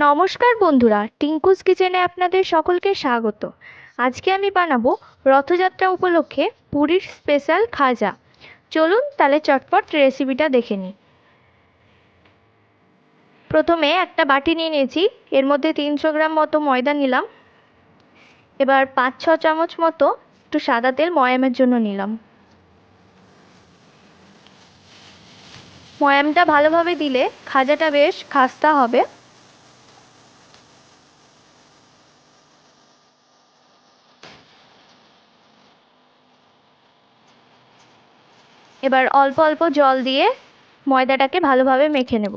নমস্কার বন্ধুরা, টিঙ্কুস কিচেনে আপনাদের সকলকে স্বাগত। আজকে আমি বানাবো রথযাত্রা উপলক্ষে পুরীর স্পেশাল খাজা। চলুন তাহলে চটপট রেসিপিটা দেখে নিই। প্রথমে একটা বাটি নিয়ে নিয়েছি, এর মধ্যে 300 গ্রাম মতো ময়দা নিলাম। এবার 5-6 চামচ মতো একটু সাদা তেল ময়ামের জন্য নিলাম। ময়ামটা ভালোভাবে দিলে খাজাটা বেশ খাস্তা হবে। এবার অল্প অল্প জল দিয়ে ময়দাটাকে ভালোভাবে মেখে নেব।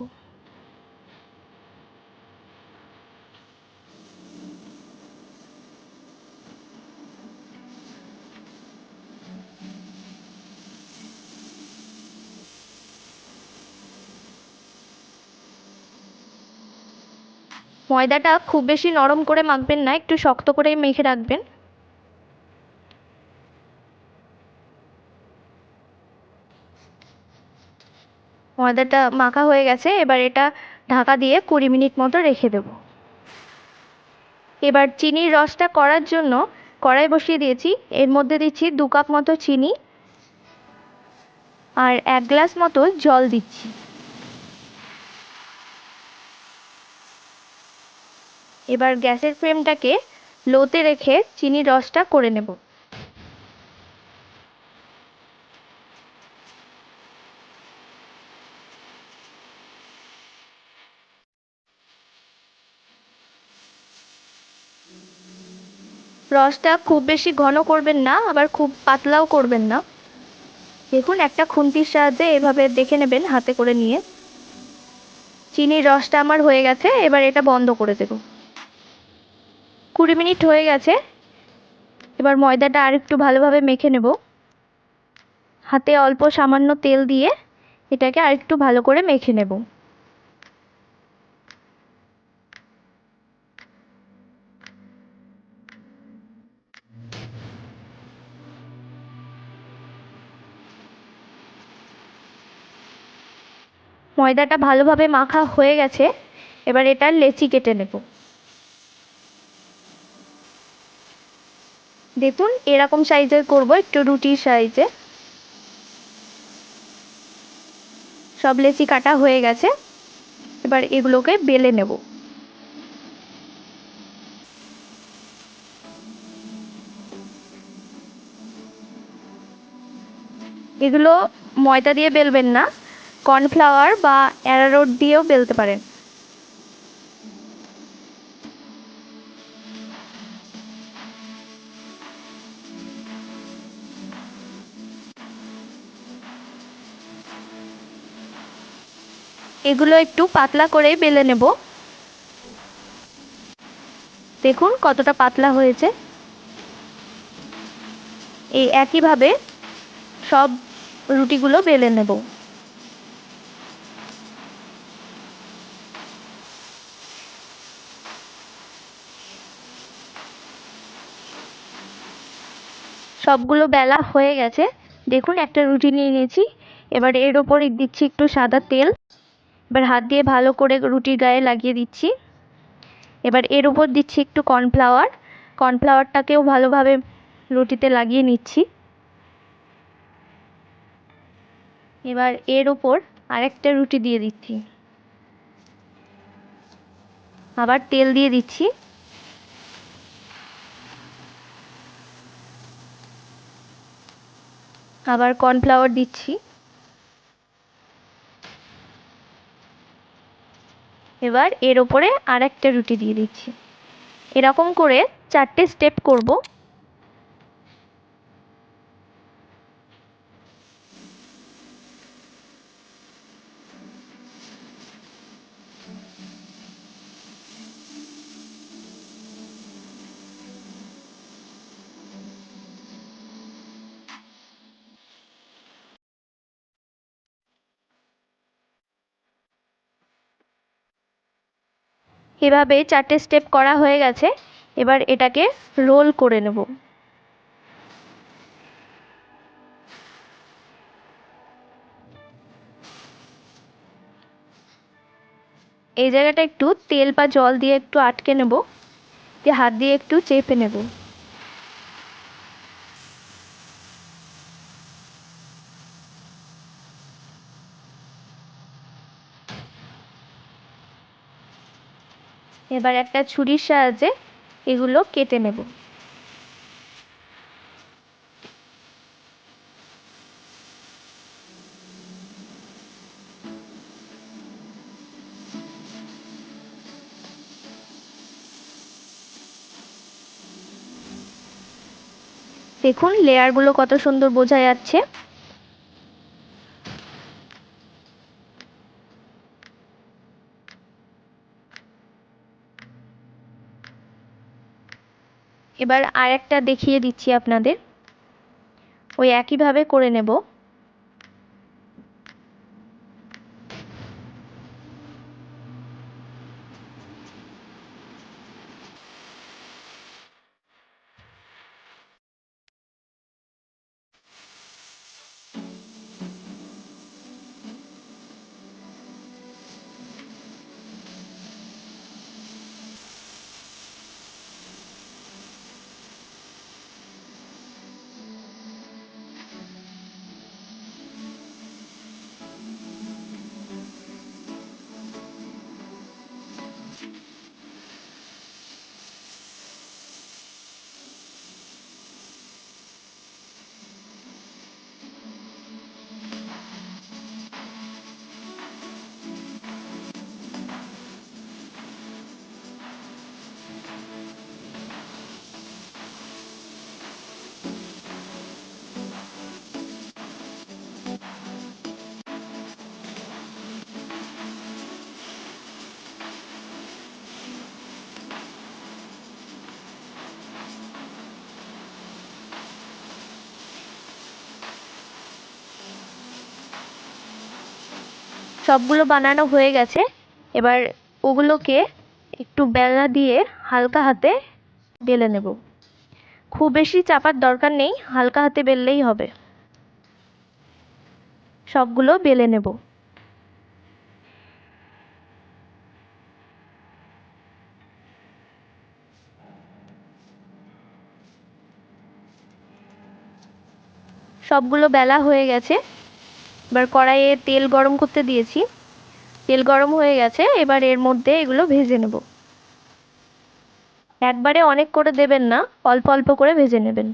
ময়দাটা খুব বেশি নরম করে মাখবেন না, একটু শক্ত করেই মেখে রাখবেন। ময়দাটা মাখা হয়ে গেছে, এবার এটা ঢাকা দিয়ে 20 মিনিট মতো রেখে দেব। এবার চিনির রসটা করার জন্য কড়াই বসিয়ে দিয়েছি, এর মধ্যে দিচ্ছি 2 কাপ মতো চিনি আর 1 গ্লাস মতো জল দিচ্ছি। এবার গ্যাসের ফ্লেমটাকে লোতে রেখে চিনির রসটা করে নেব। রসটা খুব বেশি ঘন করবেন না, আবার খুব পাতলাও করবেন না। দেখুন, একটা খুন্তির সাহায্যে এভাবে দেখে নেবেন হাতে করে নিয়ে। চিনির রসটা আমার হয়ে গেছে, এবার এটা বন্ধ করে দেব। 20 মিনিট হয়ে গেছে। এবার ময়দাটা আরেকটু ভালোভাবে মেখে নেব। হাতে অল্প সামান্য তেল দিয়ে এটাকে আরেকটু ভালো করে মেখে নেব। ময়দাটা ভালোভাবে মাখা হয়ে গেছে, এবার এটার লেচি কেটে নেব। দেখুন, এরকম সাইজের করব, একটু রুটির সাইজে। সব লেচি কাটা হয়ে গেছে, এবার এগুলোকে বেলে নেব। এগুলো ময়দা দিয়ে বেলবেন না, কর্নফ্লাওয়ার বা অ্যারারুট দিয়েও বেলতে পারেন। এগুলো একটু পাতলা করেই বেলে নেব। দেখুন কতটা পাতলা হয়েছে। এই একইভাবে সব রুটিগুলো বেলে নেব। সবগুলো বেলা হয়ে গেছে। দেখুন, একটা রুটি নিয়ে নিয়েছি, এবার এর ওপর দিচ্ছি একটু সাদা তেল। এবার হাত দিয়ে ভালো করে রুটির গায়ে লাগিয়ে দিচ্ছি। এবার এর ওপর দিচ্ছি একটু কর্নফ্লাওয়ার। কর্নফ্লাওয়ারটাকেও ভালোভাবে রুটিতে লাগিয়ে নিচ্ছি। এবার এর ওপর আরেকটা রুটি দিয়ে দিচ্ছি, আবার তেল দিয়ে দিচ্ছি। আবার কর্নফ্লাওয়ার দিচ্ছি। এবার এর ওপরে আরেকটা রুটি দিয়ে দিচ্ছি। এরকম করে 4টে স্টেপ করব। এভাবে 4টে স্টেপ করা হয়ে গেছে, এবার এটাকে রোল করে নেব। এই জায়গাটা একটু তেল বা জল দিয়ে একটু আটকে নেব, দিয়ে হাত দিয়ে একটু চেপে নেব। এবার একটা ছুরির সাহায্যে এগুলো কেটে নেব। দেখুন লেয়ারগুলো কত সুন্দর বোঝা যাচ্ছে। এবার আরেকটা দেখিয়ে দিচ্ছি আপনাদের, ওই একইভাবে করে নেব। সবগুলো বানানো হয়ে গেছে। এবার ওগুলোকে একটু বেলনা দিয়ে হালকা হাতে বেলে নেব। খুব বেশি চাপার দরকার নেই, হালকা হাতে বেললেই হবে। সবগুলো বেলে নেব। সবগুলো বেলা হয়ে গেছে। এবার কড়াইয়ে তেল গরম করতে দিয়েছি, তেল গরম হয়ে গেছে। এবার এর মধ্যে এগুলো ভেজে নেব। একবারে অনেক করে দেবেন না, অল্প অল্প করে ভেজে নেবেন।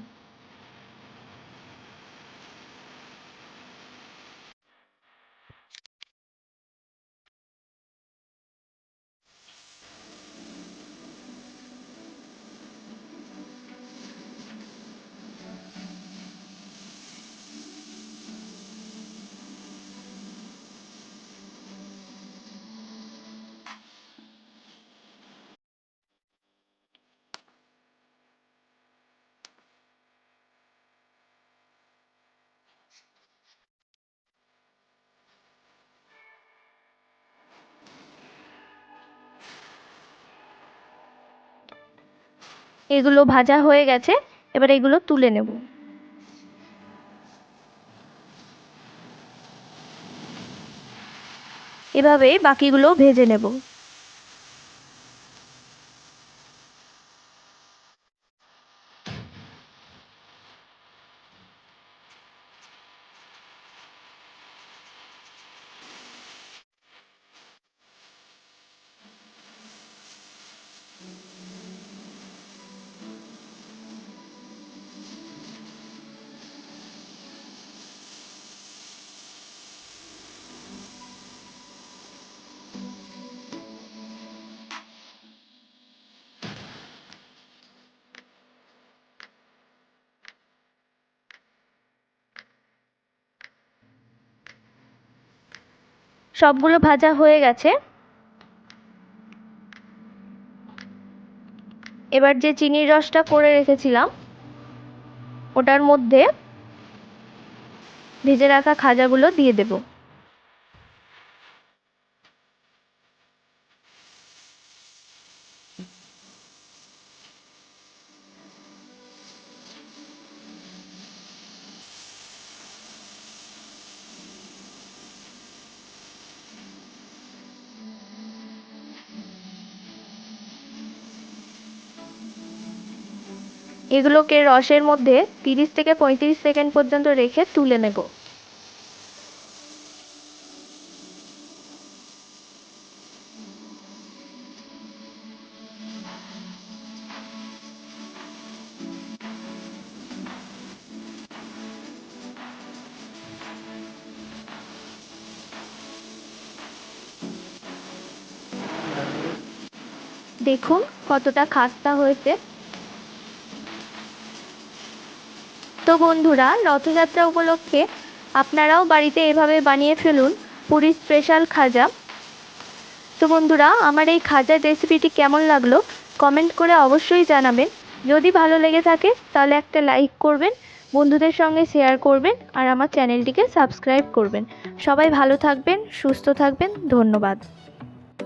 এগুলো ভাজা হয়ে গেছে, এবার এগুলো তুলে নেব। এভাবে বাকিগুলো ভেজে নেব। সবগুলো ভাজা হয়ে গেছে। এবার যে চিনির রসটা করে রেখেছিলাম ওটার মধ্যে ভেজে রাখা খাজাগুলো দিয়ে দেব। এগুলোকে রসের মধ্যে 30 থেকে 35 সেকেন্ড পর্যন্ত রেখে তুলে নেব। দেখুন কতটা খাস্তা হয়েছে। তো বন্ধুরা, রথযাত্রা উপলক্ষে আপনারাও বাড়িতে এভাবে বানিয়ে ফেলুন পুরীর স্পেশাল খাজা। তো বন্ধুরা, আমার এই খাজার রেসিপিটি কেমন লাগলো কমেন্ট করে অবশ্যই জানাবেন। যদি ভালো লেগে থাকে তাহলে একটা লাইক করবেন, বন্ধুদের সঙ্গে শেয়ার করবেন আর আমার চ্যানেলটিকে সাবস্ক্রাইব করবেন। সবাই ভালো থাকবেন, সুস্থ থাকবেন। ধন্যবাদ।